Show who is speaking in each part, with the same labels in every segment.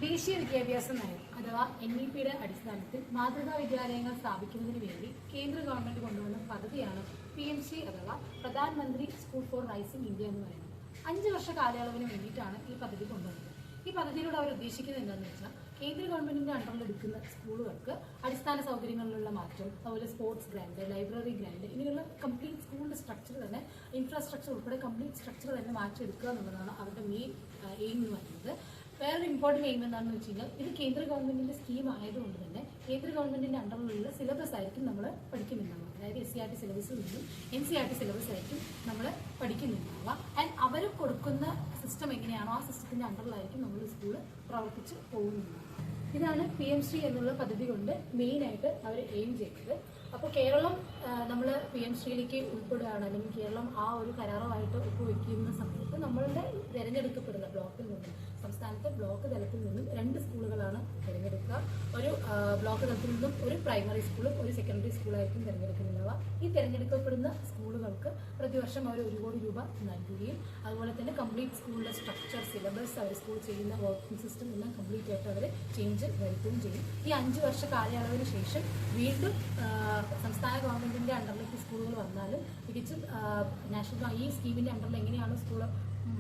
Speaker 1: ദേശീയ വിദ്യാഭ്യാസ നയം അഥവാ NEP-യുടെ അടിസ്ഥാനത്തിൽ മാതൃകാ വിദ്യാലയങ്ങൾ സ്ഥാപിക്കുന്നതിന് വേണ്ടി കേന്ദ്ര ഗവൺമെന്റ് കൊണ്ടുവന്ന പദ്ധതിയാണ് PMC അഥവാ പ്രധാനമന്ത്രി സ്കൂൾ ഫോർ റൈസിംഗ് ഇന്ത്യ എന്ന് പറയുന്നത്. 5 വർഷ കാലയളവിന് വേണ്ടിയിട്ടാണ് ഈ പദ്ധതി കൊണ്ടുവന്നത്. ഈ പദ്ധതിയിലൂടെ അവർ ഉദ്ദേശിക്കുന്നത് എന്താണെന്ന് വെച്ചാൽ കേന്ദ്ര ഗവൺമെന്റിന്റെ അണ്ടറിൽ എടുക്കുന്ന സ്കൂളുകൾക്ക് അടിസ്ഥാന സൗകര്യങ്ങളിലുള്ള മാറ്റം, അതുപോലെ സ്പോർട്സ് ഗ്രാന്റ്, ലൈബ്രറി ഗ്രാന്റ്, ഇങ്ങനെയുള്ള കംപ്ലീറ്റ് സ്കൂളിന്റെ സ്ട്രക്ചർ തന്നെ, ഇൻഫ്രാസ്ട്രക്ചർ ഉൾപ്പെടെ കംപ്ലീറ്റ് സ്ട്രക്ചർ തന്നെ മാറ്റിയെടുക്കുക എന്നുള്ളതാണ് അവരുടെ മെയിൻ എയിം എന്ന് പറയുന്നത്. വേറൊരു ഇമ്പോർട്ടൻറ്റ് എയിം എന്താണെന്ന് വെച്ച് കഴിഞ്ഞാൽ ഇത് കേന്ദ്ര ഗവൺമെന്റിന്റെ സ്കീം ആയതുകൊണ്ട് തന്നെ കേന്ദ്ര ഗവൺമെന്റിന്റെ അണ്ടറിലുള്ള സിലബസ് ആയിരിക്കും നമ്മൾ പഠിക്കുന്നുണ്ടാവുക. അതായത് SCERT സിലബസിൽ നിന്നും NCERT സിലബസ് ആയിരിക്കും നമ്മൾ പഠിക്കുന്നുണ്ടാവുക. ആൻഡ് അവർ കൊടുക്കുന്ന സിസ്റ്റം എങ്ങനെയാണോ ആ സിസ്റ്റത്തിന്റെ അണ്ടറിലായിരിക്കും നമ്മൾ സ്കൂൾ പ്രവർത്തിച്ച് പോകുന്നുണ്ടാവുക. ഇതാണ് PMC എന്നുള്ള പദ്ധതി കൊണ്ട് മെയിനായിട്ട് അവർ എയിം ചെയ്യുന്നത്. അപ്പോൾ കേരളം നമ്മൾ PMCയിലേക്ക് ഉൾപ്പെടുകയാണ്, അല്ലെങ്കിൽ കേരളം ആ ഒരു കരാറുമായിട്ട് ഒപ്പുവെക്കുന്ന സമയത്ത് നമ്മളുടെ തിരഞ്ഞെടുക്കപ്പെടുന്ന ബ്ലോക്കിൽ നിന്നും, സംസ്ഥാനത്തെ ബ്ലോക്ക് തലത്തിൽ നിന്നും 2 സ്കൂളുകളാണ് തിരഞ്ഞെടുക്കുക. ഒരു ബ്ലോക്ക് തലത്തിൽ നിന്നും ഒരു പ്രൈമറി സ്കൂളും ഒരു സെക്കൻഡറി സ്കൂളായിരിക്കും തിരഞ്ഞെടുക്കുന്നുണ്ടാവുക. ഈ തിരഞ്ഞെടുക്കപ്പെടുന്ന സ്കൂളുകൾക്ക് പ്രതിവർഷം അവർ 1 കോടി രൂപ നൽകുകയും അതുപോലെ തന്നെ കംപ്ലീറ്റ് സ്കൂളിലെ സ്ട്രക്ചർ, സിലബസ്, അവർ സ്കൂൾ ചെയ്യുന്ന വർക്കിംഗ് സിസ്റ്റം എല്ലാം കംപ്ലീറ്റ് ആയിട്ട് അവർ ചേഞ്ച് വരുത്തുകയും ചെയ്യും. ഈ 5 വർഷ കാലയളവിന് ശേഷം വീണ്ടും സംസ്ഥാന ഗവൺമെന്റിന്റെ അണ്ടറിലേക്ക് സ്കൂളുകൾ വന്നാലും തിരിച്ചും നാഷണൽ ഈ സ്കീമിന്റെ അണ്ടറിൽ എങ്ങനെയാണ് സ്കൂൾ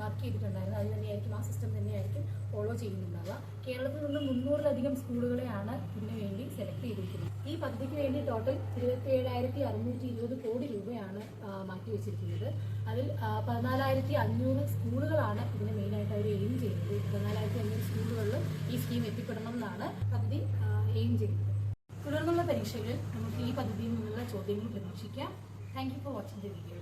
Speaker 1: വർക്ക് ചെയ്തിട്ടുണ്ടായിരുന്നത് അത് തന്നെയായിരിക്കും, ആ സിസ്റ്റം തന്നെയായിരിക്കും ഫോളോ ചെയ്യുന്നുണ്ടാവുക. കേരളത്തിൽ നിന്ന് 300-ലധികം സ്കൂളുകളെയാണ് ഇതിനു വേണ്ടി സെലക്ട് ചെയ്തിരിക്കുന്നത്. ഈ പദ്ധതിക്ക് വേണ്ടി ടോട്ടൽ 27,620 കോടി രൂപയാണ് മാറ്റിവെച്ചിരിക്കുന്നത്. അതിൽ 14,500 സ്കൂളുകളാണ് ഇതിന് മെയിനായിട്ട് അവർ എയിം ചെയ്യുന്നത്. 14,500 സ്കൂളുകളിൽ ഈ സ്കീം എത്തിപ്പെടണം എന്നാണ് പദ്ധതി എയിം ചെയ്യുന്നത്. തുടർന്നുള്ള പരീക്ഷകളിൽ നമുക്ക് ഈ പദ്ധതിയിൽ നിന്നുള്ള ചോദ്യങ്ങൾ പ്രതീക്ഷിക്കാം. Thank you for watching the video.